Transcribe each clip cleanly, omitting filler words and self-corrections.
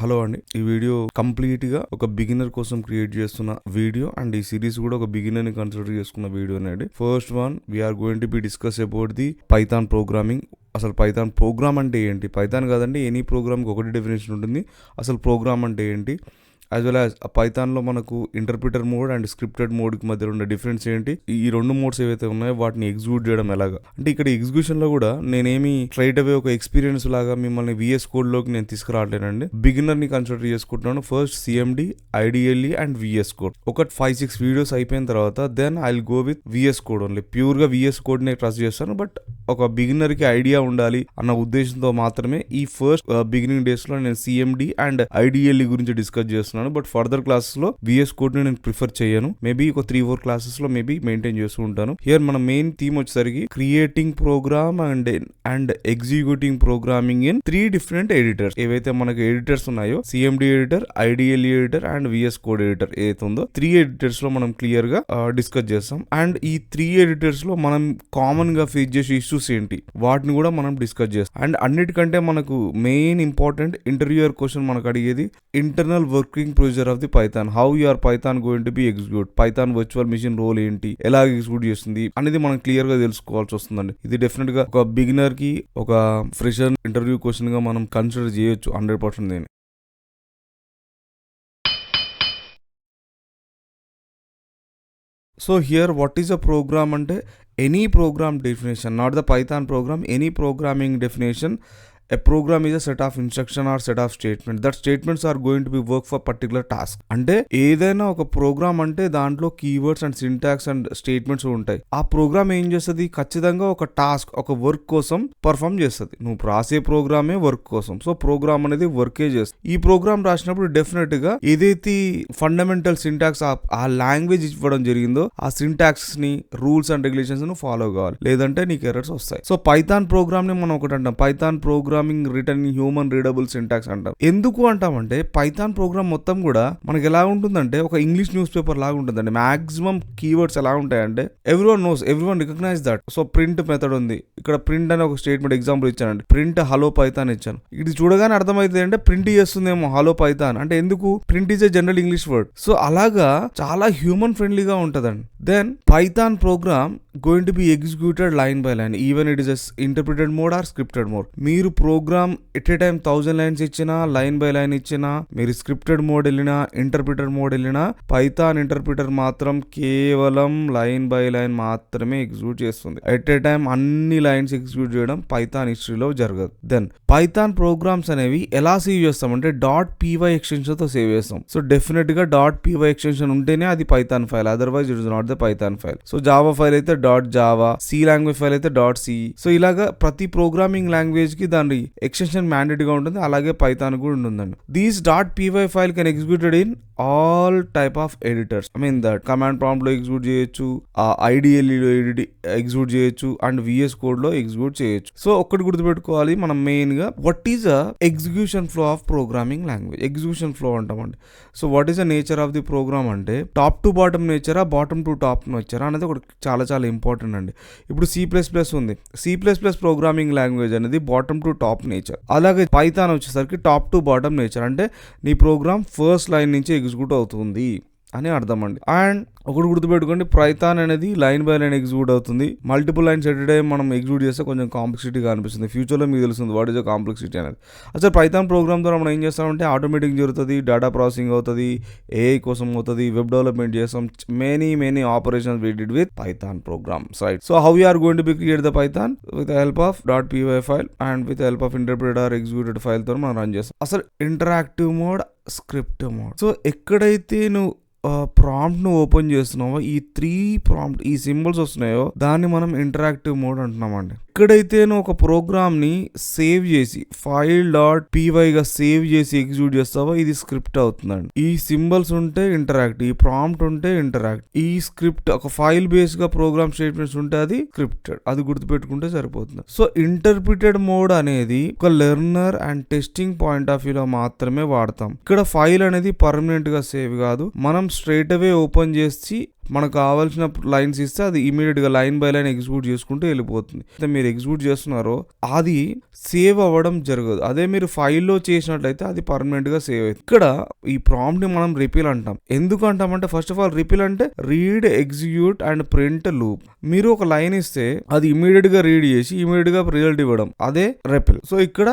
Hello అండి, ఈ video complete గా ఒక బిగినర్ కోసం క్రియేట్ చేస్తున్న వీడియో అండ్ ఈ సిరీస్ కూడా ఒక బిగినర్ ని కన్సిడర్ చేసుకున్న వీడియో అండి. First one we are going to be discuss about the Python programming. అసలు పైథాన్ ప్రోగ్రామ్ అంటే ఏంటి? పైథాన్ కాదండి, ఎనీ ప్రోగ్రామ్కి ఒకటి డెఫినేషన్ ఉంటుంది. అసలు ప్రోగ్రామ్ అంటే ఏంటి, యాజ్ వెల్ యాజ్ పైథాన్లో మనకు ఇంటర్ప్రిటర్ మోడ్ అండ్ స్క్రిప్టెడ్ మోడ్కి మధ్య ఉండే డిఫరెన్స్ ఏంటి, ఈ రెండు మోడ్స్ ఏవైతే ఉన్నాయో వాటిని ఎగ్జిక్యూట్ చేయడం ఎలాగా. అంటే ఇక్కడ ఎగ్జిక్యూషన్లో కూడా నేనేమి స్ట్రైట్ అవే ఒక ఎక్స్పీరియన్స్ లాగా మిమ్మల్ని విఎస్ కోడ్లోకి నేను తీసుకురావట్లేనండి. బిగినర్ని కన్సిడర్ చేసుకుంటున్నాను. First CMD, IDLE and VS code ఒక 5-6 వీడియోస్ అయిపోయిన తర్వాత then I will go with VS code only. ప్యూర్గా విఎస్ కోడ్ని ట్రస్ట్ చేస్తాను, బట్ ఒక బిగినర్కి ఐడియా ఉండాలి అన్న ఉద్దేశంతో మాత్రమే ఈ ఫస్ట్ బిగినింగ్ డేస్లో నేను సిఎండి అండ్ ఐడిఎల్ఈ గురించి డిస్కస్ చేస్తున్నాను. బట్ ఫర్దర్ క్లాసెస్ లో విఎస్ కోడ్ ని నేను ప్రిఫర్ చేయను. మేబీ ఒక 3-4 క్లాసెస్ లో మేబీ మెయింటైన్ చేస్తూ ఉంటాను. హియర్ మన మెయిన్ థీమ్ వచ్చేసరికి creating program and executing programming in 3 different editors. ఏవైతే మనకు ఎడిటర్స్ ఉన్నాయో CMD editor, IDLE editor and VS code editor ఏదైతే ఉందో 3 ఎడిటర్స్ లో మనం క్లియర్ గా డిస్కస్ చేస్తాం. అండ్ ఈ 3 ఎడిటర్స్ లో మనం కామన్ గా ఫేస్ చేసే ఇష్యూస్ ఏంటి వాటిని కూడా మనం డిస్కస్ చేస్తాం. అండ్ అన్నిటికంటే మనకు మెయిన్ ఇంపార్టెంట్ ఇంటర్వ్యూయర్ క్వశ్చన్ మనకు అడిగేది internal working procedure of the Python. How you are Python going to be execute, Python virtual machine role ఏంటి, ఎలా ఎగ్జిక్యూట్ చేస్తుంది అనేది మనం క్లియర్ గా తెలుసుకోవాల్సి వస్తుందండి. ఇది డెఫినెట్ గా ఒక బిగినర్ కి ఒక ఫ్రెషర్ ఇంటర్వ్యూ క్వశ్చన్ గా మనం కన్సిడర్ చేయొచ్చు 100%. దీన్ని so here what is a program అంటే any program definition, not the Python program, any programming definition. A program is a set of instruction or set of statements. That statements are going to be work for particular task. అంటే ఏదైనా ఒక programme అంటే దాంట్లో keywords and syntax and statements ఉంటాయి. ఆ programme ఏం చేస్తుంది, ఖచ్చితంగా ఒక టాస్క్, ఒక వర్క్ కోసం పర్ఫామ్ చేస్తుంది. నువ్వు రాసే ప్రోగ్రామే వర్క్ కోసం. సో ప్రోగ్రామ్ అనేది వర్కే చేస్తుంది. ఈ ప్రోగ్రామ్ రాసినప్పుడు డెఫినెట్ గా ఏదైతే ఫండమెంటల్ సింటాక్స్ ఆ లాంగ్వేజ్ ఇవ్వడం జరిగిందో ఆ సింటాక్స్ ని, రూల్స్ అండ్ రెగ్యులేషన్స్ ను ఫాలో కావాలి, లేదంటే నీకు ఎర్రర్స్ వస్తాయి. సో పైథాన్ ప్రోగ్రామ్ ని మనం ఒకటి అంటాం, Python programming return in human readable syntax అంటాం. ఎందుకు అంటామంటే పైథాన్ ప్రోగ్రామ్ మొత్తం కూడా మనకి ఎలా ఉంటుందంటే ఒక ఇంగ్లీష్ న్యూస్ పేపర్ లాగా ఉంటుందండి. మాక్సిమం కీవర్డ్స్ ఎలా ఉంటాయంటే everyone knows, everyone recognize that. So print method ఉంది, ఇక్కడ ప్రింట్ అని ఒక స్టేట్మెంట్ ఎగ్జాంపుల్ ఇచ్చానండి. ప్రింట్ హలో పైథాన్ ఇచ్చాను. ఇది చూడగానే అర్థమైంది అంటే ప్రింట్ చేస్తుందేమో హలో పైథాన్ అంటే, ఎందుకు print is a general English word. So అలాగా చాలా హ్యూమన్ ఫ్రెండ్లీగా ఉంటుందండి. Then Python program going to be executed line by line, even it is a interpreted mode or scripted mode. మీరు program at a time 1000 lines ఇచ్చినా, line by line ఇచ్చినా, మీరు scripted mode వెళ్ళినా, interpreter mode వెళ్ళినా, Python interpreter మాత్రం కేవలం line by line మాత్రమే execute చేస్తుంది. ఎట్ ఏ టైం అన్ని లైన్స్ ఎగ్జిక్యూట్ చేయడం పైథాన్ హిస్టరీలో జరగదు. దెన్ పైథాన్ ప్రోగ్రామ్స్ అనేవి ఎలా సేవ్ చేస్తామంటే .py ఎక్స్టెన్షన్ తో సేవ్ చేస్తాం. సో డెఫినెట్ గా .py ఎక్స్టెన్షన్ ఉంటేనే అది Python file, otherwise it is not the Python file. So Java file అయితే .java, సి లాంగ్వేజ్ ఫైల్ అయితే .c. సో ఇలాగా ప్రతి ప్రోగ్రామింగ్ లాంగ్వేజ్ కి దాని ఎక్స్టెన్షన్ మ్యాండేట్ గా ఉంటుంది. అలాగే పైథాన్ కూడా ఉంటుందండి. These .py file can executed in all type of editors. I mean that command prompt లో ఎగ్జిక్యూట్ చేయొచ్చు, ఐడిఎల్ఈలో ఎగ్జిక్యూట్ చేయొచ్చు అండ్ విఎస్ కోడ్ లో ఎగ్జిక్యూట్ చేయొచ్చు. సో ఒక్కటి గుర్తుపెట్టుకోవాలి మనం మెయిన్ గా, what is a execution flow of programming language. Execution flow అంటామండి. So what is the nature of the program అంటే టాప్ టు బాటమ్ నేచరా, బాటమ్ టు టాప్ నేచరా అనేది ఒకటి చాలా చాలా ఇంపార్టెంట్ అండి. ఇప్పుడు C++ ఉంది, C++ ప్రోగ్రామింగ్ లాంగ్వేజ్ అనేది బాటమ్ టు టాప్ నేచర్. అలాగే పైథాన్ వచ్చేసరికి టాప్ టు బాటమ్ నేచర్. అంటే నీ ప్రోగ్రామ్ ఫస్ట్ లైన్ నుంచి ఎగ్జిక్యూట్ అవుతుంది అని అర్థం అండి. అండ్ ఒకటి గుర్తుపెట్టుకోండి, పైథాన్ అనేది లైన్ బై లైన్ ఎగ్జిక్యూట్ అవుతుంది. మల్టిపుల్ లైన్స్ ఎట్ టైం మనం ఎగ్జిక్యూట్ చేస్తే కొంచెం కాంప్లెక్సిటీగా అనిపిస్తుంది. ఫ్యూచర్లో మీకు తెలుస్తుంది వాట్ ఈస్ అ కాంప్లెక్సిటీ అనేది. అసలు పైథాన్ ప్రోగ్రామ్ ద్వారా మనం ఏం చేస్తామంటే ఆటోమేటిక్ జరుగుతుంది, డేటా ప్రాసెసింగ్ అవుతుంది, ఏఐ కోసం అవుతుంది, వెబ్ డెవలప్మెంట్ చేస్తాం. Many operations we did with Python programs, right? So how you are going to be create the Python with help of .py file and with help of interpreter executed file తో మనం run చేస్తాం. అసలు interactive mode, script mode. So ఎక్కడైతే నువ్వు prompt ను open చేస్తున్నావో ఈ 3 prompt, ఈ సింబల్స్ వస్తున్నాయో దాన్ని మనం ఇంటరాక్టివ్ మోడ్ అంటున్నామండి. ఎక్కడైతే నువ్వు ఒక ప్రోగ్రామ్ ని సేవ్ చేసి ఫైల్ .py గా సేవ్ చేసి ఎగ్జిక్యూట్ చేస్తావో ఇది స్క్రిప్ట్ అవుతుందండి. ఈ సింబల్స్ ఉంటే ఇంటరాక్ట్, ఈ ప్రాంప్ట్ ఉంటే ఇంటరాక్ట్, ఈ స్క్రిప్ట్ ఒక ఫైల్ బేస్ గా ప్రోగ్రామ్ స్టేట్మెంట్స్ ఉంటే అది స్క్రిప్టెడ్. అది గుర్తుపెట్టుకుంటే సరిపోతుంది. సో ఇంటర్ప్రిటెడ్ మోడ్ అనేది ఒక learner and testing point of వ్యూలో మాత్రమే వాడతాం. ఇక్కడ ఫైల్ అనేది పర్మనెంట్ గా సేవ్ కాదు, మనం స్ట్రైట్ అవే ఓపెన్ చేసి మనకు కావాల్సిన లైన్స్ ఇస్తే అది ఇమీడియట్గా లైన్ బై లైన్ ఎగ్జిక్యూట్ చేసుకుంటూ వెళ్ళిపోతుంది. అయితే మీరు ఎగ్జిక్యూట్ చేస్తున్నారో అది సేవ్ అవ్వడం జరగదు. అదే మీరు ఫైల్లో చేసినట్లయితే అది పర్మనెంట్గా సేవ్ అవుతుంది. ఇక్కడ ఈ ప్రాంప్ట్ని మనం రిపీల్ అంటాం. ఎందుకు అంటామంటే ఫస్ట్ ఆఫ్ ఆల్ రిపీల్ అంటే read, execute and print loop. మీరు ఒక లైన్ ఇస్తే అది ఇమీడియట్గా రీడ్ చేసి ఇమీడియట్గా రిజల్ట్ ఇవ్వడం, అదే రిపీల్. సో ఇక్కడ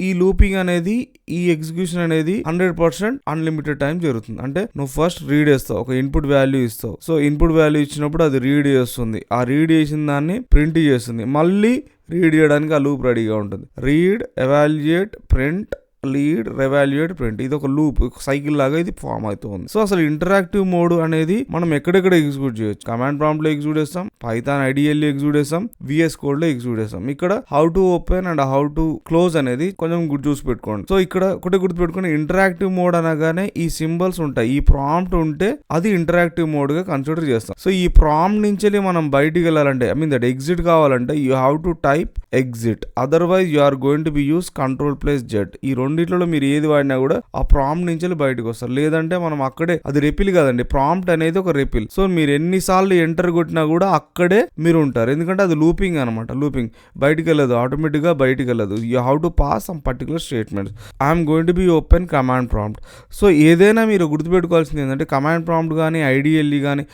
ఈ లూపింగ్ అనేది, ఈ ఎగ్జిక్యూషన్ అనేది 100% అన్లిమిటెడ్ టైం జరుగుతుంది. అంటే నువ్వు ఫస్ట్ రీడ్ చేస్తావు, ఒక ఇన్పుట్ వాల్యూ ఇస్తావు. సో ఇన్పుట్ వాల్యూ ఇచ్చినప్పుడు అది రీడ్ చేస్తుంది, ఆ రీడ్ చేసిన దాన్ని ప్రింట్ చేస్తుంది, మళ్ళీ రీడ్ చేయడానికి ఆ లూప్ రెడీగా ఉంటుంది. Read, evaluate, print, lead, revaluate, print. ఇది ఒక లూప్, సైకిల్ లాగా ఇది ఫామ్ అవుతుంది. సో అసలు ఇంటరాక్టివ్ మోడ్ అనేది మనం ఎక్కడెక్కడ ఎగ్జిక్యూట్ చేయొచ్చు. కమాండ్ ప్రాంప్ట్ లో ఎగ్జిక్యూట్ చేస్తాం, పైథాన్ ఐడిఎల్ ఎగ్జిక్యూట్ చేస్తాం, VS కోడ్ లో ఎగ్జిక్యూట్ చేస్తాం. ఇక్కడ how to open and how to close అనేది కొంచెం చూసి పెట్టుకోండి. సో ఇక్కడ ఒకటి గుర్తు పెట్టుకోండి, ఇంటరాక్టివ్ మోడ్ అనగానే ఈ సింబల్స్ ఉంటాయి, ఈ ప్రాంప్ట్ ఉంటే అది ఇంటరాక్టివ్ మోడ్ గా కన్సిడర్ చేస్తాం. సో ఈ ప్రాంప్ట్ నుంచి మనం బయటికి వెళ్ళాలంటే, దట్ ఎగ్జిట్ కావాలంటే you have to type exit, otherwise you are going to be use Ctrl+Z. ఈ రెండిట్లో మీరు ఏది వాడినా కూడా ఆ ప్రాంప్ట్ నుంచి బయటకు వస్తారు. లేదంటే మనం అక్కడే, అది రెపిల్ కాదండి, ప్రాంప్ట్ అనేది ఒక రెపిల్. సో మీరు ఎన్నిసార్లు ఎంటర్ కొట్టినా కూడా అక్కడే మీరు ఉంటారు, ఎందుకంటే అది లూపింగ్ అనమాట. లూపింగ్ బయటికి వెళ్ళదు, ఆటోమేటిక్ గా బయటికి వెళ్ళదు. You have to pass some particular statements. I'm going to be open command prompt. So ఏదైనా మీరు గుర్తుపెట్టుకోవాల్సింది ఏంటంటే, కమాండ్ ప్రాంప్ట్ కానీ ఐడిఎల్ఈ కానీ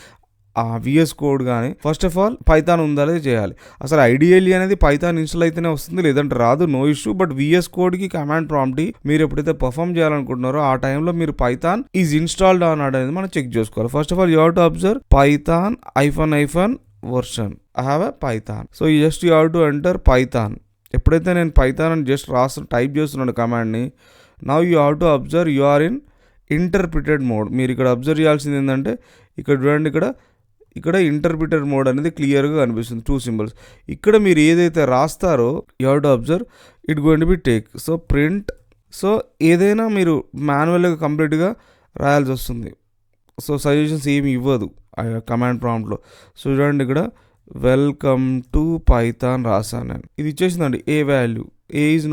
VS కోడ్ కానీ ఫస్ట్ ఆఫ్ ఆల్ పైథాన్ ఉందా లేదా చేయాలి. అసలు ఐడిఎల్ఈ అనేది పైథాన్ ఇన్స్టాల్ అయితేనే వస్తుంది, లేదంటే రాదు, నో ఇష్యూ. బట్ VS కోడ్కి కమాండ్ ప్రాంప్ట్ మీరు ఎప్పుడైతే పర్ఫామ్ చేయాలనుకుంటున్నారో ఆ టైంలో మీరు పైథాన్ ఈజ్ ఇన్స్టాల్డ్ అనేది మనం చెక్ చేసుకోవాలి. First of all you have to observe Python -version. I have a Python. So you have to enter Python. ఎప్పుడైతే నేను పైథాన్ అని జస్ట్ టైప్ చేస్తున్నాను కమాండ్ని, now you have to observe you are in interpreted mode. మీరు ఇక్కడ observe చేయాల్సింది ఏంటంటే, ఇక్కడ చూడండి, ఇక్కడ ఇంటర్ప్రిటర్ మోడ్ అనేది క్లియర్గా కనిపిస్తుంది, 2 సింబల్స్. ఇక్కడ మీరు ఏదైతే రాస్తారో you have to observe it going to be take. So print, so ఏదైనా మీరు మాన్యువల్గా కంప్లీట్గా రాయాల్సి వస్తుంది. సో సజెషన్స్ ఏమి ఇవ్వదు కమాండ్ ప్రాంప్ట్లో. సో చూడండి, ఇక్కడ వెల్కమ్ టు పైథాన్ రాసాను నేను, ఇది ఇచ్చేసిందండి a value, a is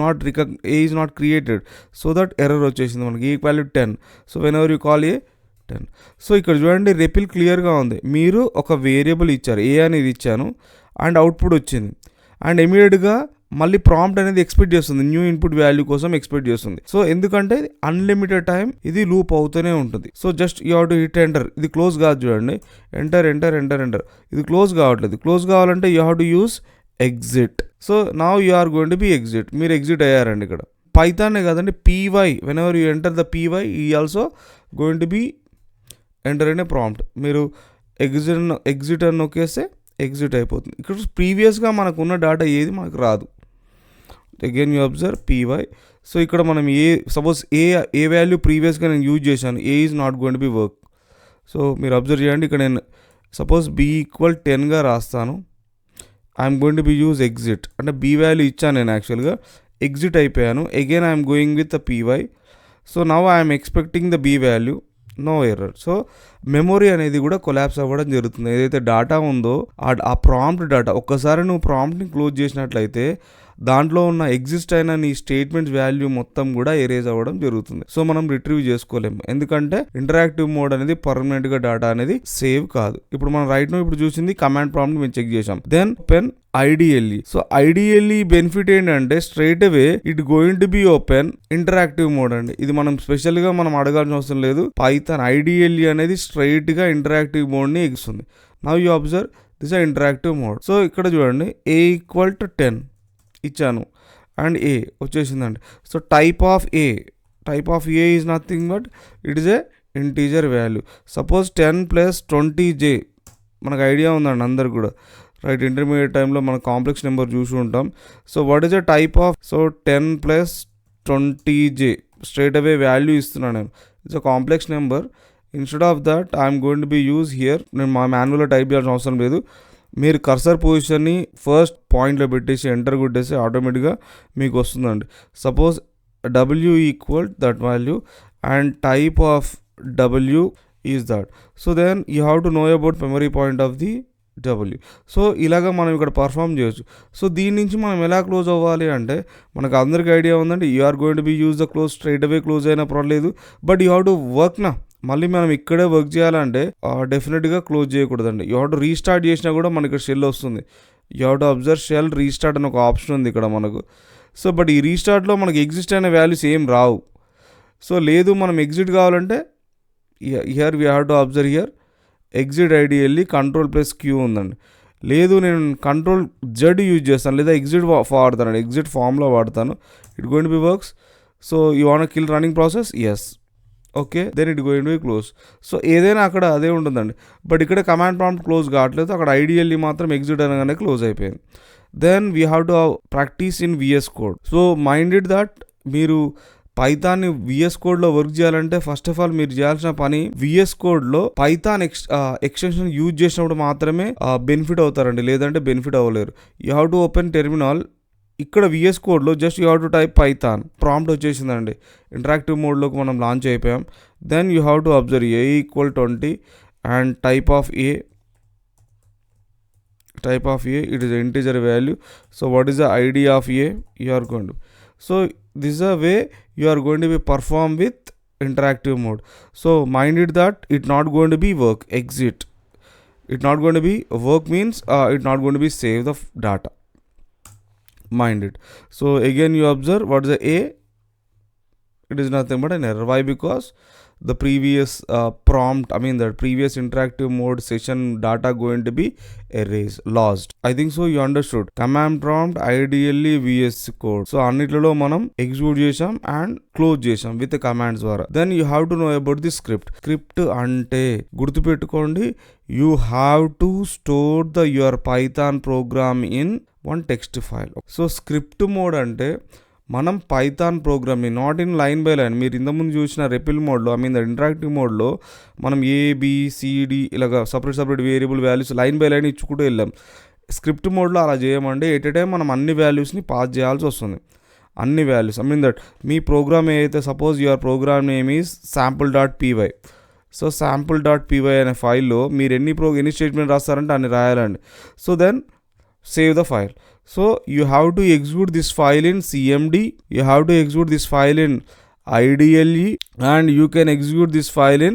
not created. So that error వచ్చేసింది మనకి, a value 10. So whenever you call 10. So ఇక్కడ చూడండి రెపిల్ క్లియర్గా ఉంది. మీరు ఒక వేరియబుల్ ఇచ్చారు, ఏ అనేది ఇచ్చాను, అండ్ అవుట్పుట్ వచ్చింది, అండ్ ఇమీడియట్గా మళ్ళీ ప్రాంప్ట్ అనేది ఎక్స్పెక్ట్ చేస్తుంది, న్యూ ఇన్పుట్ వాల్యూ కోసం ఎక్స్పెక్ట్ చేస్తుంది. సో ఎందుకంటే అన్లిమిటెడ్ టైం ఇది లూప్ అవుతూనే ఉంటుంది. So just you have to hit enter. ఇది క్లోజ్ కాదు చూడండి, ఎంటర్. ఇది క్లోజ్ కావట్లేదు. క్లోజ్ కావాలంటే you have to use exit. So now you are going to be exit. మీరు ఎగ్జిట్ అయ్యారండి. ఇక్కడ పైథానే కాదండి, PY, whenever you enter the PY ఈ also going to be enter అనే ప్రాంప్ట్. మీరు ఎగ్జిట్ అని నొక్కేస్తే ఎగ్జిట్ అయిపోతుంది. ఇక్కడ ప్రీవియస్గా మనకు ఉన్న డేటా ఏది మనకు రాదు. Again you observe PY. So ఇక్కడ మనం సపోజ్ ఏ వాల్యూ ప్రీవియస్గా నేను యూజ్ చేశాను, a is not going to be work. So మీరు అబ్జర్వ్ చేయండి, ఇక్కడ నేను సపోజ్ B = 10గా రాస్తాను. I'm going to be use exit, అంటే B వాల్యూ ఇచ్చాను నేను, యాక్చువల్గా ఎగ్జిట్ అయిపోయాను. Again I'm going with the PY. So now I'm expecting the B value, no error. So memory అనేది కూడా కొలాప్స్ అవ్వడం జరుగుతుంది. ఏదైతే డేటా ఉందో ఆ ప్రాంప్ట్ డేటా, ఒక్కసారి నువ్వు ప్రాంప్ట్ని క్లోజ్ చేసినట్లయితే దాంట్లో ఉన్న ఎగ్జిస్ట్ అయిన నీ స్టేట్మెంట్స్ వాల్యూ మొత్తం కూడా ఎరేజ్ అవ్వడం జరుగుతుంది. సో మనం రిట్రీవ్ చేసుకోలేము, ఎందుకంటే ఇంటరాక్టివ్ మోడ్ అనేది పర్మనెంట్గా డేటా అనేది సేవ్ కాదు. ఇప్పుడు మనం ఇప్పుడు చూసింది కమాండ్ ప్రాంప్ట్ మేము చెక్ చేసాం. Then open IDLE. So IDLE benefit ఏంటంటే straight away it going to be open interactive mode అండి. ఇది మనం స్పెషల్గా మనం అడగాల్సిన అవసరం లేదు. పైథాన్ ఐడిఎల్ఈ అనేది స్ట్రైట్గా ఇంటరాక్టివ్ మోడ్ని ఇస్తుంది. Now you observe this interactive mode. So ఇక్కడ చూడండి, A = 10 ఇచ్చాను అండ్ A వచ్చేసిందండి. So type of A is nothing but it is a integer value. Suppose 10 + 20J మనకు ఐడియా ఉందండి అందరు కూడా, రైట్? ఇంటర్మీడియట్ టైంలో మనం కాంప్లెక్స్ నెంబర్ చూసి ఉంటాం. So what is the type of, so 10 + 20J straight away value ఇస్తున్నాను నేను. It's a complex number. Instead of that I'm going to be use here. నేను మా మాన్యువల్లో టైప్ చేయాల్సిన అవసరం లేదు. మీరు కర్సర్ పొజిషన్ని ఫస్ట్ పాయింట్లో పెట్టేసి ఎంటర్ కొట్టేసి ఆటోమేటిక్గా మీకు వస్తుందండి. Suppose W = that value and type of W is that. So then you have to know about memory point of the W. So ఇలాగా మనం ఇక్కడ పర్ఫామ్ చేయొచ్చు. సో దీని నుంచి మనం ఎలా క్లోజ్ అవ్వాలి అంటే, మనకు అందరికీ ఐడియా ఉందండి, you are going to be use the close, straight away close అయినా పర్లేదు, but you have to work నా మళ్ళీ మనం ఇక్కడే వర్క్ చేయాలంటే డెఫినెట్గా క్లోజ్ చేయకూడదండి. యూ హ్యావ్ టు రీస్టార్ట్ చేసినా కూడా మనకి షెల్ వస్తుంది. You have to observe shell restart అని ఒక ఆప్షన్ ఉంది ఇక్కడ మనకు. సో బట్ ఈ రీస్టార్ట్లో మనకి ఎగ్జిస్ట్ అయిన వాల్యూస్ ఏం రావు. సో లేదు మనం ఎగ్జిట్ కావాలంటే here we have to observe here exit ideally Ctrl+Q ఉందండి. లేదు నేను Ctrl+Z యూజ్ చేస్తాను, లేదా ఎగ్జిట్ వాడతాను, ఎగ్జిట్ ఫామ్లో వాడతాను. It going to be works. So you want kill running process, yes, okay, then it going to be close. So ఏదైనా అక్కడ అదే ఉంటుందండి. బట్ ఇక్కడ కమాండ్ ప్రాంప్ట్ క్లోజ్ కావట్లేదు, అక్కడ ఐడియల్లీ మాత్రం ఎగ్జిట్ అనగానే క్లోజ్ అయిపోయింది. Then we have to practice in VS Code. So minded that మీరు పైథాన్ని VS Codeలో వర్క్ చేయాలంటే ఫస్ట్ ఆఫ్ ఆల్ మీరు చేయాల్సిన పని VS Codeలో పైథాన్ ఎక్స్టెన్షన్ యూజ్ చేసినప్పుడు మాత్రమే బెనిఫిట్ అవుతారండి, లేదంటే బెనిఫిట్ అవ్వలేరు. You have to open terminal. ఇక్కడ VS Codeలో just you have to type Python, prompt వచ్చేసిందండి. ఇంటరాక్టివ్ మోడ్లోకి మనం లాంచ్ అయిపోయాం. Then you have to observe A=20 and type of A, it is an integer value. So what is the ID of A? You are going to, so this is a way you are going to be perform with interactive mode. So mind it that it not going to be work, exit, it not going to be work means it not going to be save the data, mind it. So again you observe what is the A, it is nothing but an error. Why? Because the previous prompt, the previous interactive mode session data going to be erased, lost. I think so you understood. Command prompt ideally VS Code. So అన్నిట్లలో మనం execute చేసాం and close చేసాం with commands ద్వారా. Then you have to know about the script అంటే గుర్తుపెట్టుకోండి, you have to store your Python program in one text file. So script mode అంటే మనం Python ప్రోగ్రామ్ని not in line by line, మీరు ఇంతకుముందు చూసిన రెపిల్ మోడ్లో ఇంటరాక్టివ్ మోడ్లో మనం ABCD ఇలాగా separate variable values line by line ఇచ్చుకుంటూ వెళ్ళాం. స్క్రిప్ట్ మోడ్లో అలా చేయమంటే ఎట్ ఏ టైం మనం అన్ని వాల్యూస్ని పాస్ చేయాల్సి వస్తుంది. అన్ని వాల్యూస్ దట్ మీ ప్రోగ్రామ్ ఏదైతే, suppose your program name is sample.py. So sample.py అనే ఫైల్లో మీరు ఎన్ని స్టేట్మెంట్ రాస్తారంటే అన్ని రాయాలండి. So then save the file. So you have to execute this file in CMD, you have to execute this file in IDLE, and you can execute this file in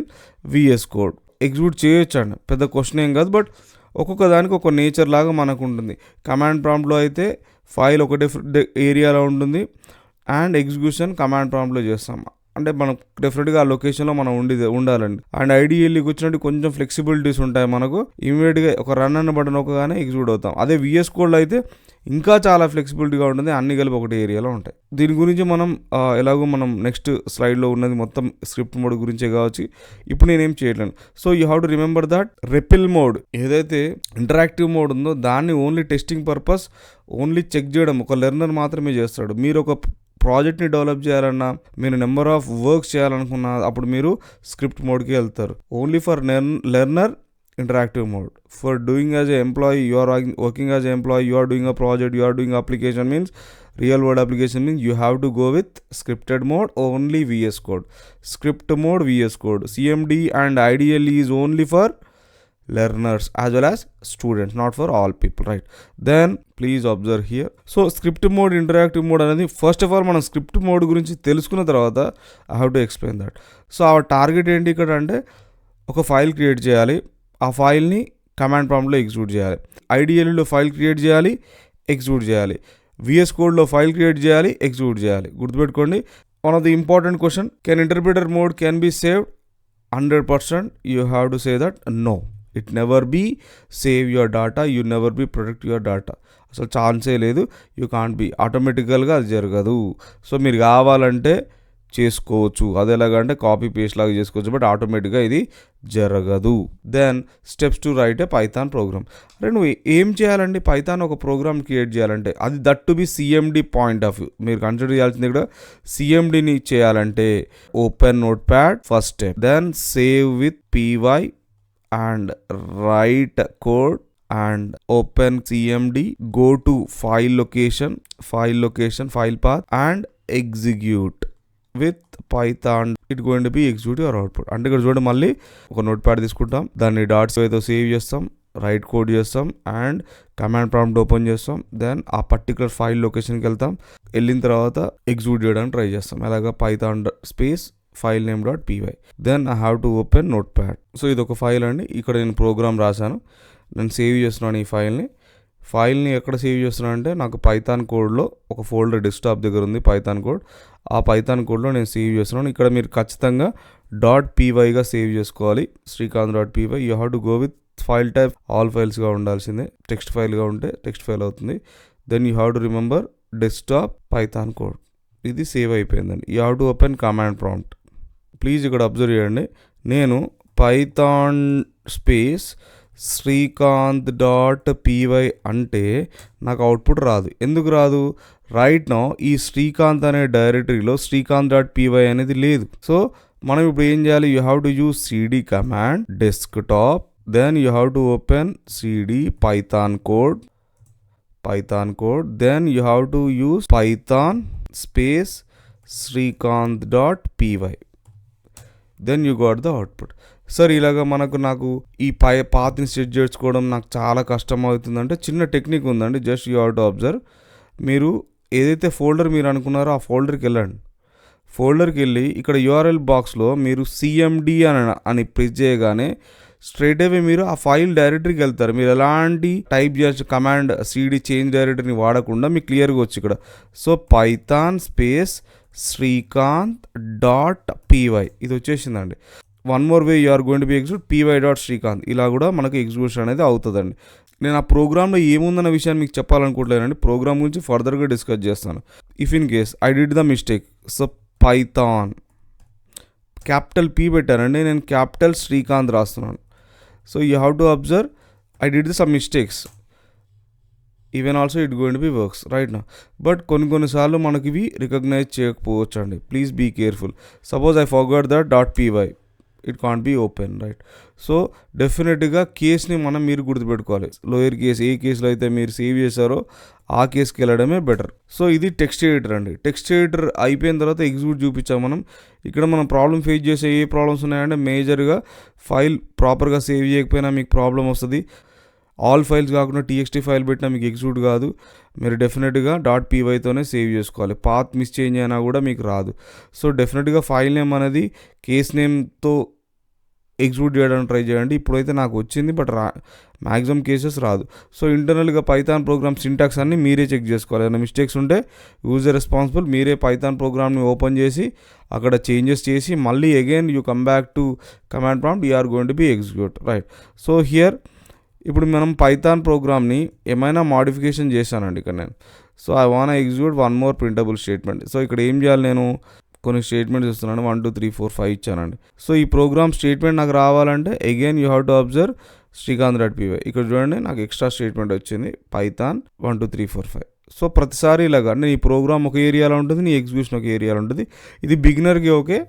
VS Code. Execute చేయొచ్చు అండి, పెద్ద question ఏం కాదు. But ఒక్కొక్క దానికి ఒక nature లాగా మనకు ఉంటుంది. కమాండ్ ప్రాంప్ట్లో అయితే ఫైల్ ఒక డిఫరెంట్ ఏరియాలో ఉంటుంది అండ్ ఎగ్జిక్యూషన్ కమాండ్ ప్రాంప్ట్లో చేస్తాం. అంటే మనం డెఫినెట్గా ఆ లొకేషన్లో మనం ఉండాలండి. అండ్ ఐడియల్లీకి వచ్చినట్టు కొంచెం ఫ్లెక్సిబిలిటీస్ ఉంటాయి మనకు. ఇమీడియట్గా ఒక రన్ అన్న బటన్ ఒకగానే ఎగ్జిక్యూట్ అవుతాం. అదే VS Codeలో అయితే ఇంకా చాలా ఫ్లెక్సిబిలిటీగా ఉంటుంది, అన్ని కలిపి ఒకటి ఏరియాలో ఉంటాయి. దీని గురించి మనం ఎలాగో మనం నెక్స్ట్ స్లైడ్లో ఉన్నది మొత్తం స్క్రిప్ట్ మోడ్ గురించే కావచ్చు, ఇప్పుడు నేనేం చేయలేను. So you have to remember that REPL mode ఏదైతే ఇంటరాక్టివ్ మోడ్ ఉందో దాన్ని only testing purpose, only check చేయడం ఒక లెర్నర్ మాత్రమే చేస్తాడు. మీరు ఒక ప్రాజెక్ట్ని డెవలప్ చేయాలన్నా, మీరు నెంబర్ ఆఫ్ వర్క్స్ చేయాలనుకున్నా అప్పుడు మీరు స్క్రిప్ట్ మోడ్కి వెళ్తారు. Only for learner interactive mode. For doing as an employee, you are working as an employee, you are doing a project, you are doing application means real world application means you have to go with scripted mode, only VS Code. Script mode VS Code. CMD and IDLE is only for learners as well as students, not for all people, right? Then please observe here. So script mode, interactive mode అనేది first of all మనం script mode గురించి తెలుసుకున్న తర్వాత I have to explain that. So ఆ target ఏంటి ఇక్కడ అంటే ఒక ఫైల్ క్రియేట్ చేయాలి, ఆ ఫైల్ని కమాండ్ ప్రాంప్ట్లో ఎగ్జిక్యూట్ చేయాలి. ఐడియల్లో ఫైల్ క్రియేట్ చేయాలి, ఎగ్జిక్యూట్ చేయాలి. VS Codeలో ఫైల్ క్రియేట్ చేయాలి, ఎగ్జిక్యూట్ చేయాలి. గుర్తుపెట్టుకోండి, one of the important question, can interpreter mode can be saved? 100% you have to say that no, it never be save your data, you never be protect your data. అసలు ఛాన్సే లేదు, you can't be, ఆటోమేటికల్గా అది జరగదు. So మీరు కావాలంటే చేసుకోవచ్చు, అది ఎలాగంటే కాపీ పేస్ట్ లాగా చేసుకోవచ్చు, బట్ ఆటోమేటిక్గా ఇది జరగదు. Then steps to write a Python program. అరే నువ్వు ఏం చేయాలండి, పైథాన్ ఒక ప్రోగ్రామ్ క్రియేట్ చేయాలంటే అది that to be CMD point of view. మీరు కన్సిడర్ చేయాల్సింది ఇక్కడ CMDని చేయాలంటే open notepad first step, then save with PY and write code and open CMD, go to file location, file path and execute with Python. It going to be execute your output. అంటే ఇక్కడ చూడండి, మళ్ళీ ఒక note pad తీసుకుంటాం, దాన్ని dots ఏదో save చేస్తాం, write code చేస్తాం అండ్ కమాండ్ ప్రాంప్ట్ ఓపెన్ చేస్తాం. దెన్ ఆ పర్టికులర్ ఫైల్ లొకేషన్కి వెళ్తాం, వెళ్ళిన తర్వాత ఎగ్జిక్యూట్ చేయడానికి ట్రై చేస్తాం. అలాగా Python space file name dot PY. Then I have to open notepad. So ఇది ఒక ఫైల్ అండి. ఇక్కడ నేను ప్రోగ్రామ్ రాశాను, నేను సేవ్ చేస్తున్నాను ఈ ఫైల్ని ఎక్కడ సేవ్ చేస్తున్నాను అంటే నాకు పైథాన్ కోడ్లో ఒక ఫోల్డర్ డెస్క్టాప్ దగ్గర ఉంది పైథాన్ కోడ్. ఆ పైథాన్ కోడ్లో నేను సేవ్ చేస్తున్నాను. ఇక్కడ మీరు ఖచ్చితంగా డాట్ పీవైగా సేవ్ చేసుకోవాలి. Srikanth dot PY. You have to go with file type all ఫైల్స్గా ఉండాల్సిందే. టెక్స్ట్ ఫైల్గా ఉంటే టెక్స్ట్ ఫైల్ అవుతుంది. Then you have to remember desktop Python code. ఇది సేవ్ అయిపోయిందండి. You have to open command prompt. Please ఇక్కడ అబ్జర్వ్ చేయండి, నేను Python space Srikanth dot PY అంటే నాకు అవుట్పుట్ రాదు. ఎందుకు రాదు? రైట్ నౌ ఈ శ్రీకాంత్ అనే డైరెక్టరీలో శ్రీకాంత్ డాట్ పీవై అనేది లేదు. సో మనం ఇప్పుడు ఏం చేయాలి? You have to use CD command desktop. Then you have to open CD Python code. Then you have to use Python space Srikanth dot PY. Then you got the output. Sir ఇలాగ నాకు ఈ పాత్ని set చేసుకోవడం నాకు చాలా కష్టం అవుతుందంటే చిన్న technique ఉందండి. Just you have to observe. మీరు ఏదైతే ఫోల్డర్ మీరు అనుకున్నారో ఆ ఫోల్డర్కి వెళ్ళండి. ఫోల్డర్కి వెళ్ళి ఇక్కడ యూఆర్ఎల్ బాక్స్లో మీరు సిఎండి అని ప్రెస్ చేయగానే స్ట్రైట్ అవే మీరు ఆ ఫైల్ డైరెక్టరీకి వెళ్తారు. మీరు ఎలాంటి టైప్ చేయాల్సి కమాండ్ సిడి చేంజ్ డైరెక్టరీని వాడకుండా మీకు క్లియర్గా వచ్చి ఇక్కడ. So Python space Srikanth dot PY ఇది వచ్చేసిందండి. One more way you are going to be execute PY dot Srikanth. ఇలా కూడా మనకు ఎగ్జిక్యూషన్ అనేది అవుతుందండి. నేను ఆ ప్రోగ్రామ్లో ఏముందన్న విషయాన్ని మీకు చెప్పాలనుకోవట్లేనండి. ప్రోగ్రామ్ గురించి ఫర్దర్గా డిస్కస్ చేస్తాను. If in case I did the mistake, so Python capital P పెట్టానండి, నేను క్యాపిటల్ శ్రీకాంత్ రాస్తున్నాను. So you have to observe I did the some mistakes. Even also it going to be works right నా. But కొన్నిసార్లు మనకి ఇవి recognize చేయకపోవచ్చు అండి. Please be careful. Suppose I forgot that dot PY, it can't be open right. So డెఫినెట్గా కేస్ని మీరు గుర్తుపెట్టుకోవాలి. లోయర్ కేస్ ఏ కేసులో అయితే మీరు సేవ్ చేశారో ఆ కేసుకి వెళ్ళడమే బెటర్. సో ఇది టెక్స్ట్ ఎడిటర్ అండి. టెక్స్ట్ ఎడిటర్ అయిపోయిన తర్వాత ఎగ్జిక్యూట్ చూపించాం మనం. ఇక్కడ మనం ప్రాబ్లం ఫేస్ చేసే ఏ ప్రాబ్లమ్స్ ఉన్నాయంటే మేజర్గా ఫైల్ ప్రాపర్గా సేవ్ చేయకపోయినా మీకు ప్రాబ్లం వస్తుంది. ఆల్ ఫైల్స్ కాకుండా టీఎక్స్టీ ఫైల్ పెట్టినా మీకు ఎగ్జిక్యూట్ కాదు. మీరు డెఫినెట్గా డాట్ పీవైతోనే సేవ్ చేసుకోవాలి. పాత్ మిస్ చేంజ్ అయినా కూడా మీకు రాదు. సో డెఫినెట్గా ఫైల్ నేమ్ అనేది కేస్ నేమ్తో ఎగ్జిక్యూట్ చేయడానికి ట్రై చేయండి. ఇప్పుడైతే నాకు వచ్చింది, బట్ మ్యాక్సిమం కేసెస్ రాదు. సో ఇంటర్నల్గా పైథాన్ ప్రోగ్రామ్ సింటాక్స్ అన్ని మీరే చెక్ చేసుకోవాలి. ఏమైనా మిస్టేక్స్ ఉంటే యూజర్ రెస్పాన్సిబుల్. మీరే పైథాన్ ప్రోగ్రామ్ని ఓపెన్ చేసి అక్కడ చేంజెస్ చేసి మళ్ళీ again you come back to command prompt, you are going to be execute right. So here ఇప్పుడు మనం పైథాన్ ప్రోగ్రామ్ని ఏమైనా మాడిఫికేషన్ చేశానండి ఇక్కడ నేను. So I want execute one more printable statement. So ఇక్కడ ఏం చేయాలి? నేను కొన్ని స్టేట్మెంట్స్ ఇస్తున్నాను. 1 2 3 4 5 ఇచ్చానండి. సో ఈ ప్రోగ్రామ్ స్టేట్మెంట్ నాకు రావాలంటే again you have to observe Srikanth dot py. ఇక్కడ చూడండి నాకు ఎక్స్ట్రా స్టేట్మెంట్ వచ్చింది పైథాన్ 1 2 3 4 5. సో ప్రతిసారి ఇలాగా అంటే నీ ప్రోగ్రామ్ ఒక ఏరియాలో ఉంటుంది, నీ ఎగ్జిక్యూషన్ ఒక ఏరియాలో ఉంటుంది. ఇది బిగినర్కి ఓకే,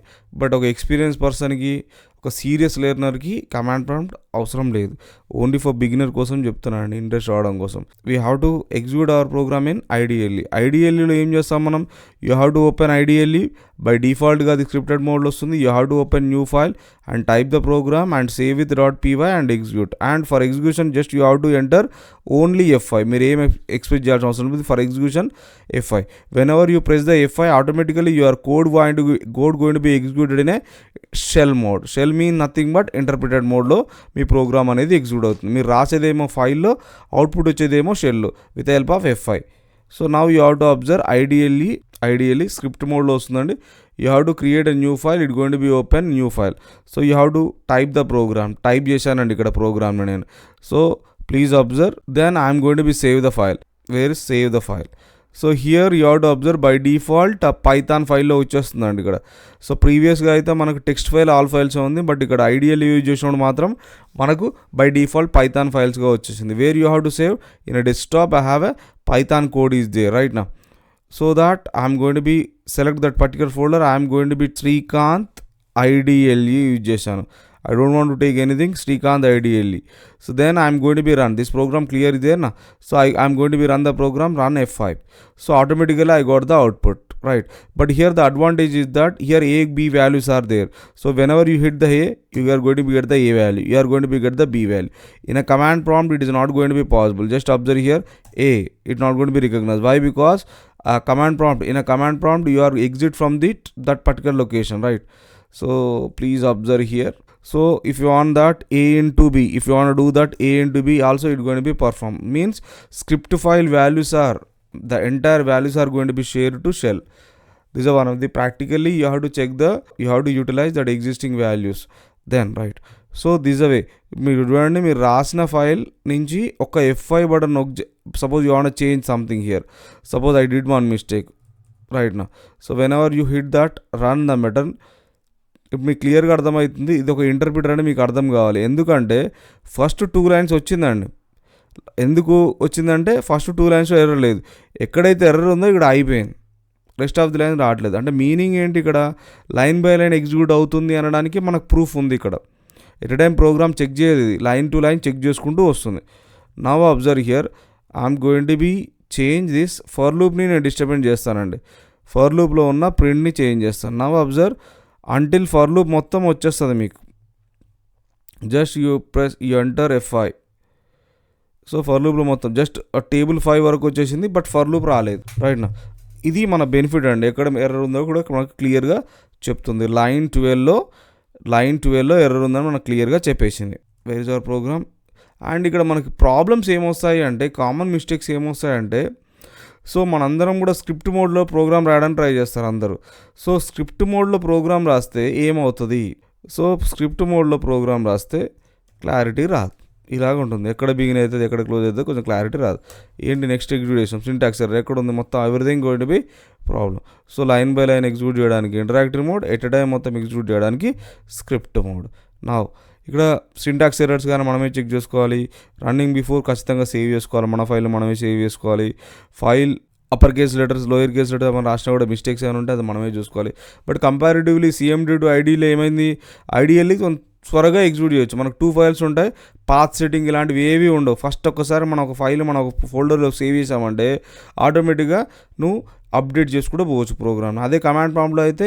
బట్ ఒక ఎక్స్పీరియన్స్ పర్సన్కి, ఒక సీరియస్ లెర్నర్కి కమాండ్ ప్రాంప్ట్ అవసరం లేదు. ఓన్లీ ఫర్ బిగినర్ కోసం చెప్తున్నానండి, ఇంట్రెస్ట్ రావడం కోసం. We have to execute our program in IDLE. ఐడిఎల్ఈలో ఏం చేస్తాం మనం? You have to open IDLE. By డిఫాల్ట్గా అది స్క్రిప్టెడ్ మోడ్లో వస్తుంది. You have to open new file and type the program and save with dot PY and execute. And for execution just you have to enter only F5. మీరు ఏం expect చేయాల్సిన అవసరం లేదు. For execution F5. Whenever you press the F5, automatically your code going to be executed in a shell mode. Shell mean nothing but interpreted మోడ్లో మీ programme అనేది execute అవుతుంది. మీరు రాసేదేమో ఫైల్లో, అవుట్పుట్ వచ్చేదేమో షెల్లో with help of F5. So now you have to observe ideally script మోడ్లో వస్తుందండి. You have to create a new file. It going to be open new file. So you have to type the program. Type చేశానండి ఇక్కడ ప్రోగ్రామ్ని నేను. So please observe. Then I'm going to be save the file. Where is save the file? So here you have to observe by default Python ఫైల్లో వచ్చేస్తుందండి ఇక్కడ. So ప్రీవియస్గా అయితే మనకు టెక్స్ట్ ఫైల్ ఆల్ ఫైల్స్ ఉంది, బట్ ఇక్కడ ideal use చేసినప్పుడు మాత్రం మనకు బై డిఫాల్ట్ పైథాన్ ఫైల్స్గా వచ్చేసింది. Where you have to save in a desktop. I have a Python code is there right నా. So that I'm going to be select that particular folder. I'm going to be Srikanth IDLE use చేశాను. I don't want to take anything, Srikanth IDLE. So then I'm going to be run. This program clear is there na. So I'm going to be run the program, run F5. So automatically I got the output, right? But here the advantage is that here A, B values are there. So whenever you hit the A, you are going to get the A value. You are going to be get the B value. In a command prompt, it is not going to be possible. Just observe here, A, it's not going to be recognized. Why? Because in a command prompt, you are exit from that particular location, right? So please observe here. So if you want that a into b, if you want to do that a into b also, it's going to be performed, means script file values are, the entire values are going to be shared to shell. This is one of the, practically you have to check the, you have to utilize that existing values then, right? So this అవే మీరు చూడండి, మీరు రాసిన file నుంచి ఒక F5 button నొక్, suppose you want change something here, suppose I did one mistake right నా. So whenever you hit that run the button, ఇప్పుడు మీకు క్లియర్గా అర్థమవుతుంది ఇది ఒక ఇంటర్ప్రిటర్ అని మీకు అర్థం కావాలి. ఎందుకంటే ఫస్ట్ 2 లైన్స్ వచ్చిందండి. ఎందుకు వచ్చిందంటే ఫస్ట్ 2 లైన్స్లో ఎర్రర్ లేదు, ఎక్కడైతే ఎర్రర్ ఉందో ఇక్కడ అయిపోయింది, రెస్ట్ ఆఫ్ ది లైన్ రావట్లేదు. అంటే మీనింగ్ ఏంటి, ఇక్కడ లైన్ బై లైన్ ఎగ్జిక్యూట్ అవుతుంది అనడానికి మనకు ప్రూఫ్ ఉంది. ఇక్కడ ఎట్ టైం ప్రోగ్రామ్ చెక్ చేయదు, లైన్ టు లైన్ చెక్ చేసుకుంటూ వస్తుంది. Now observe here, I'm going to be change this for లూప్ని నేను డిస్టర్బెన్స్ చేస్తానండి. ఫర్ లూప్లో ఉన్న ప్రింట్ని చేంజ్ చేస్తాను. Now observe until for loop మొత్తం వచ్చేస్తుంది మీకు. Just you press, you enter F5. So for లూప్లో మొత్తం జస్ట్ టేబుల్ 5 వరకు వచ్చేసింది, బట్ ఫర్ లూప్ రాలేదు, రైట్ నా. ఇది మన బెనిఫిట్ అండి. ఎక్కడ ఎర్రర్ ఉందో కూడా మనకు క్లియర్గా చెప్తుంది. లైన్ 12లో ఎర్రర్ ఉందని మనకు క్లియర్గా చెప్పేసింది. Where is our program. And ఇక్కడ మనకి ప్రాబ్లమ్స్ ఏమొస్తాయి అంటే, కామన్ మిస్టేక్స్ ఏమొస్తాయంటే, సో మనందరం కూడా స్క్రిప్ట్ మోడ్లో ప్రోగ్రామ్ రాయడానికి ట్రై చేస్తారు అందరూ. సో స్క్రిప్ట్ మోడ్లో ప్రోగ్రామ్ రాస్తే ఏమవుతుంది, సో స్క్రిప్ట్ మోడ్లో ప్రోగ్రామ్ రాస్తే క్లారిటీ రాదు, ఇలాగ ఉంటుంది. ఎక్కడ బిగిన్ అవుతుంది, ఎక్కడ క్లోజ్ అవుతుంది, కొంచెం క్లారిటీ రాదు. ఏంటి నెక్స్ట్ ఎగ్జిక్యూట్ చేసాం, సింటాక్స్ ఎర్రర్ ఎక్కడ ఉంది, మొత్తం everything going to B problem. So line by line execute చేయడానికి ఇంటరాక్టివ్ మోడ్, ఎట్ టైం మొత్తం ఎగ్జిక్యూట్ చేయడానికి స్క్రిప్ట్ మోడ్. నా ఇక్కడ సింటాక్స్ ఎర్రర్స్ కానీ మనమే చెక్ చేసుకోవాలి. రన్నింగ్ బిఫోర్ ఖచ్చితంగా సేవ్ చేసుకోవాలి, మన ఫైల్ మనమే సేవ్ చేసుకోవాలి. File upper case letters, lower case letters మనం రాసినా కూడా మిస్టేక్స్ ఏమైనా ఉంటే అది మనమే చూసుకోవాలి. బట్ కంపారిటివ్లీ CMD టు ఐడిలో ఏమైంది, ఐడియల్లీ త్వరగా ఎగ్జిక్యూట్ చేయొచ్చు. మనకు 2 ఫైల్స్ ఉంటాయి, పాత్ సెట్టింగ్ ఇలాంటివి ఏవి ఉండవు. ఫస్ట్ ఒక్కసారి మనం ఒక ఫైల్ మన ఒక ఫోల్డర్లో సేవ్ చేసామంటే ఆటోమేటిక్గా నువ్వు అప్డేట్ చేసుకుంటూ పోవచ్చు ప్రోగ్రామ్. అదే కమాండ్ ప్రాంప్ట్లో అయితే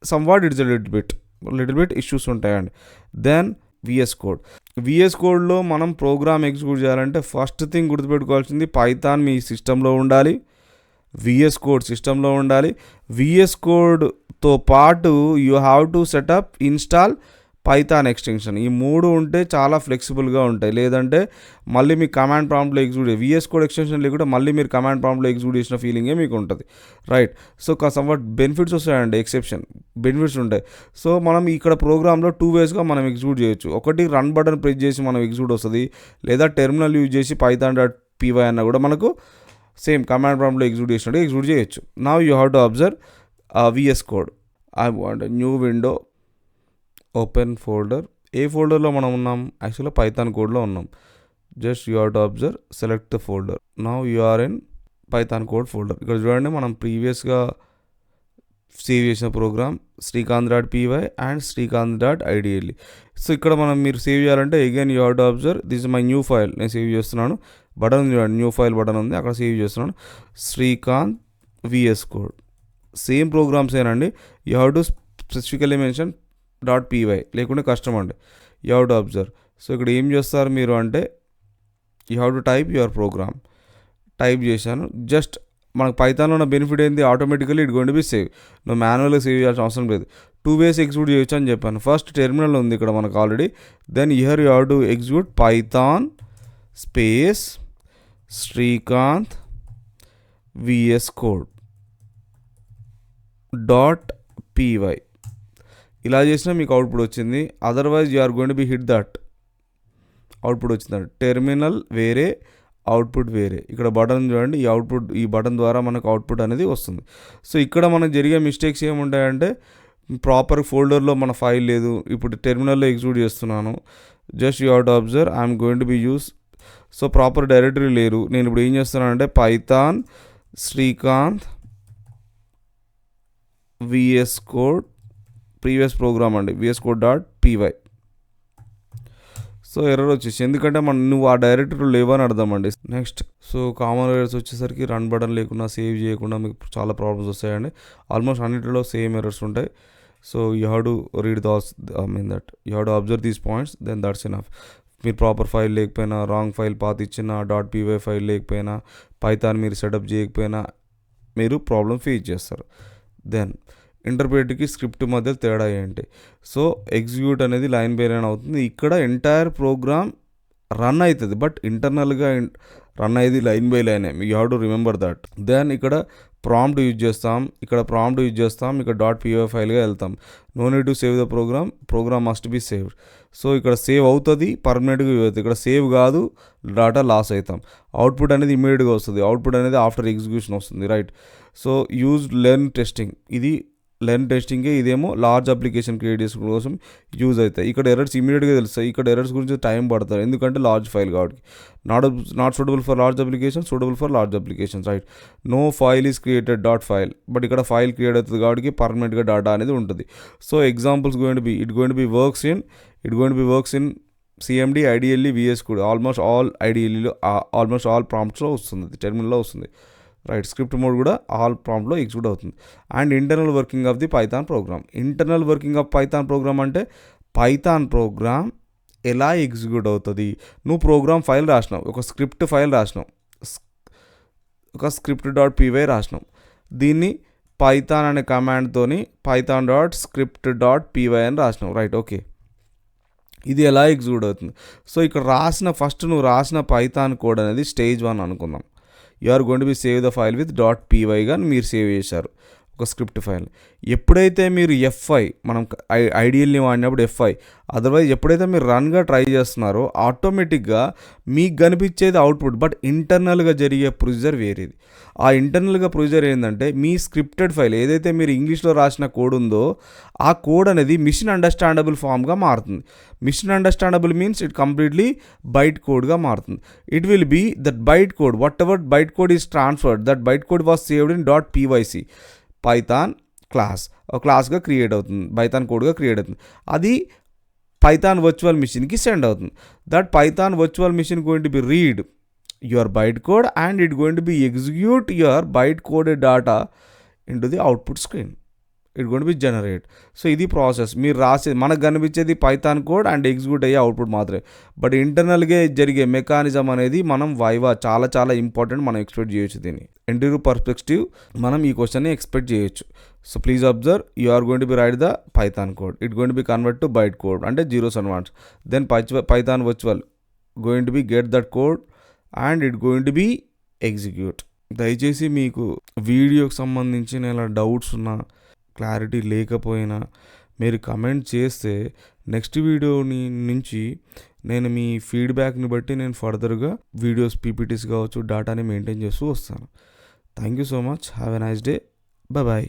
somewhat it's little bit issues ఉంటాయండి. దెన్ VS కోడ్లో మనం ప్రోగ్రామ్ ఎగ్జిక్యూట్ చేయాలంటే ఫస్ట్ థింగ్ గుర్తుపెట్టుకోవాల్సింది, పైథాన్ మీ సిస్టంలో ఉండాలి, VS కోడ్ సిస్టంలో ఉండాలి. VS కోడ్తో పాటు you have to setup install Python extension. ఈ 3 ఉంటే చాలా ఫ్లెక్సిబుల్గా ఉంటాయి. లేదంటే మళ్ళీ మీ కమాండ్ ప్రాంప్ట్లో ఎగ్జిక్యూట్, VS కోడ్ ఎక్స్టెన్షన్ లేకుండా మళ్ళీ మీరు కమాండ్ ప్రాంప్ట్లో ఎగ్జిక్యూట్ చేసిన ఫీలింగే మీకు ఉంటుంది, రైట్. సో సమ్వాట్ బెనిఫిట్స్ వస్తాయండి, ఎక్సెప్షన్ బెనిఫిట్స్ ఉంటాయి. సో మనం ఇక్కడ ప్రోగ్రామ్లో 2 వేస్గా మనం ఎగ్జిక్యూట్ చేయొచ్చు. ఒకటి రన్ బటన్ ప్రెస్ చేసి మనం ఎగ్జిక్యూట్ వస్తుంది, లేదా టెర్మినల్ యూజ్ చేసి python.py అన్న కూడా మనకు సేమ్ కమాండ్ ప్రాంప్ట్లో ఎగ్జిక్యూట్ చేసినట్టు ఎగ్జిక్యూట్ చేయొచ్చు. Now you have to observe VS code. I want new window, open folder. ఏ ఫోల్డర్లో మనం ఉన్నాం, యాక్చువల్గా పైథాన్ కోడ్లో ఉన్నాం. Just you have to observe, select the folder. Now you are in Python code folder. ఇక్కడ చూడండి, మనం ప్రీవియస్గా సేవ్ చేసిన programme Srikanth.py and Srikanth.idle. So ఇక్కడ మనం మీరు సేవ్ చేయాలంటే again you have to observe, this is my new file, నేను సేవ్ చేస్తున్నాను. బటన్ చూడండి, న్యూ ఫైల్ బటన్ ఉంది, అక్కడ సేవ్ చేస్తున్నాను. Srikanth VS code same programs ఏనండి. You have to specifically mention .py, లేకుంటే కష్టం అండి. You have to observe. So ఇక్కడ ఏం చేస్తారు మీరు అంటే, you have to type your program. Type చేశాను. జస్ట్ మనకు పైథాన్లో ఉన్న బెనిఫిట్ ఏంది, automatically it going to be save. నువ్వు మాన్యువల్గా సేవ్ చేయాల్సిన అవసరం లేదు. 2 వేస్ ఎగ్జిక్యూట్ చేయొచ్చు అని చెప్పాను. ఫస్ట్ టెర్మినల్ ఉంది ఇక్కడ మనకు already. Then here you have to execute Python space Srikanth VS code .py. ఇలా చేసినా మీకు అవుట్పుట్ వచ్చింది. Otherwise you are going to be hit that output వచ్చిందండి. టెర్మినల్ వేరే, అవుట్పుట్ వేరే. ఇక్కడ బటన్ చూడండి, ఈ బటన్ ద్వారా మనకు అవుట్పుట్ అనేది వస్తుంది. సో ఇక్కడ మనకు జరిగే మిస్టేక్స్ ఏముంటాయంటే, ప్రాపర్ ఫోల్డర్లో మన ఫైల్ లేదు, ఇప్పుడు టెర్మినల్లో ఎగ్జిక్యూట్ చేస్తున్నాను. Just you have to observe, I'm going to be use. So proper directory లేరు. నేను ఇప్పుడు ఏం చేస్తున్నానంటే Python Srikanth VS code previous program అండి, VS code.py. సో ఎర్రర్ వచ్చేసి, ఎందుకంటే నువ్వు ఆ డైరెక్టరీలో లేవని అర్థం అండి. నెక్స్ట్, సో కామన్ ఎర్రర్స్ వచ్చేసరికి రన్ బటన్ లేకుండా, సేవ్ చేయకుండా మీకు చాలా ప్రాబ్లమ్స్ వస్తాయండి. ఆల్మోస్ట్ అన్నింటిలో సేమ్ ఎర్రర్స్ ఉంటాయి. So you have to read that you have to observe these points, then that's enough. మీరు ప్రాపర్ ఫైల్ లేకపోయినా, రాంగ్ ఫైల్ పాత్ ఇచ్చిన, .py ఫైల్ లేకపోయినా, పైథాన్ మీరు సెటప్ చేయకపోయినా మీరు ప్రాబ్లం ఫేస్ చేస్తారు. దెన్ ఇంటర్ప్రిటర్కి స్క్రిప్ట్ మధ్య తేడా ఏంటి. సో ఎగ్జిక్యూట్ అనేది లైన్ బై లైన్ అవుతుంది. ఇక్కడ ఎంటైర్ ప్రోగ్రామ్ రన్ అవుతుంది, బట్ ఇంటర్నల్గా రన్ అయ్యేది లైన్ బై లైనే. You have to remember that. Then ఇక్కడ ప్రాంప్ట్ యూజ్ చేస్తాం, ఇక్కడ .py ఫైల్గా వెళ్తాం. No need to save the program must be saved. So ఇక్కడ సేవ్ అవుతుంది, పర్మనెంట్గా అవుతుంది. ఇక్కడ సేవ్ కాదు, డేటా లాస్ అవుతాం. అవుట్పుట్ అనేది ఇమీడియట్గా వస్తుంది, అవుట్పుట్ అనేది ఆఫ్టర్ ఎగ్జిక్యూషన్ వస్తుంది, right. So use learn testing, ఇది లెర్న్ టెస్టింగే. ఇదేమో లార్జ్ అప్లికేషన్ క్రియేట్ చేసుకోవడం కోసం యూజ్ అవుతాయి. ఇక్కడ ఎర్రర్స్ ఇమీడియట్గా తెలుస్తాయి. ఇక్కడ ఎర్రర్స్ గురించి టైం పడుతుంది, ఎందుకంటే లార్జ్ ఫైల్ కాబట్టి. Not suitable for large application, suitable for large applications, right. No file is created .file, but ఇక్కడ ఫైల్ క్రియేట్ అవుతుంది కాబట్టి పర్మనెంట్గా డేటా అనేది ఉంటుంది. So examples going to be works in CMD, IDLE, VS Code. Almost all IDLEలో almost all ప్రాంప్ట్స్లో వస్తుంది, టెర్మినల్లో వస్తుంది, రైట్. స్క్రిప్ట్ మోడ్ కూడా ఆల్ ప్రాంప్ట్లో ఎగ్జిక్యూట్ అవుతుంది. And internal working of the Python program. Internal working of Python program అంటే Python program ఎలా ఎగ్జిక్యూట్ అవుతుంది. నువ్వు ప్రోగ్రామ్ ఫైల్ రాసినావు, ఒక స్క్రిప్ట్ ఫైల్ రాసినావు, ఒక script.py రాసినావు. దీన్ని పైథాన్ అనే కమాండ్తోని python.script.py అని రాసినావు, రైట్. ఓకే, ఇది ఎలా ఎగ్జిక్యూట్ అవుతుంది. సో ఇక్కడ నువ్వు రాసిన పైథాన్ కోడ్ అనేది స్టేజ్ 1 అనుకుందాం. You are going to be save the file with .py గా మీరు సేవ్ చేశారు, ఒక స్క్రిప్ట్ ఫైల్. ఎప్పుడైతే మీరు F5, మనం ఐడియల్ని వాడినప్పుడు F5, అదర్వైజ్ ఎప్పుడైతే మీరు రన్గా ట్రై చేస్తున్నారో ఆటోమేటిక్గా మీకు కనిపించేది అవుట్పుట్, బట్ ఇంటర్నల్గా జరిగే ప్రొసీజర్ వేరేది. ఆ ఇంటర్నల్గా ప్రొసీజర్ ఏంటంటే మీ స్క్రిప్టెడ్ ఫైల్ ఏదైతే మీరు ఇంగ్లీష్లో రాసిన కోడ్ ఉందో ఆ కోడ్ అనేది మిషన్ అండర్స్టాండబుల్ ఫామ్గా మారుతుంది. Machine understandable means it completely byte కోడ్గా మారుతుంది. It will be that byte code, whatever byte code is transferred, that byte code was saved in .pyc, Python క్లాస్గా క్రియేట్ అవుతుంది, Python కోడ్గా create అవుతుంది. అది Python virtual మిషన్కి send అవుతుంది. That Python virtual machine going to be read your byte code and it going to be execute your byte coded data into the output screen. It going to B generate. So ఇది process. మీరు రాసేది మనకు కనిపించేది Python code and execute అయ్యే output మాత్రమే, but ఇంటర్నల్గా జరిగే mechanism అనేది మనం చాలా చాలా ఇంపార్టెంట్, మనం ఎక్స్పెక్ట్ చేయొచ్చు. దీన్ని ఇంటర్వ్యూ పర్స్పెక్టివ్ మనం ఈ క్వశ్చన్ని ఎక్స్పెక్ట్ చేయొచ్చు. So please observe, you are going to be write the Python code, it going to be convert to byte code అంటే zeros and ones. Then Python virtual going to be get that code and it going to be execute. దయచేసి మీకు వీడియోకి సంబంధించిన ఇలా doubts ఉన్నా, clarity లేకపోయినా మీరు comment చేస్తే నెక్స్ట్ వీడియోని నుంచి నేను మీ ఫీడ్బ్యాక్ని బట్టి నేను ఫర్దర్గా వీడియోస్, PPTs కావచ్చు, డేటాని మెయింటైన్ చేస్తూ వస్తాను. Thank you so much. Have a nice day. Bye.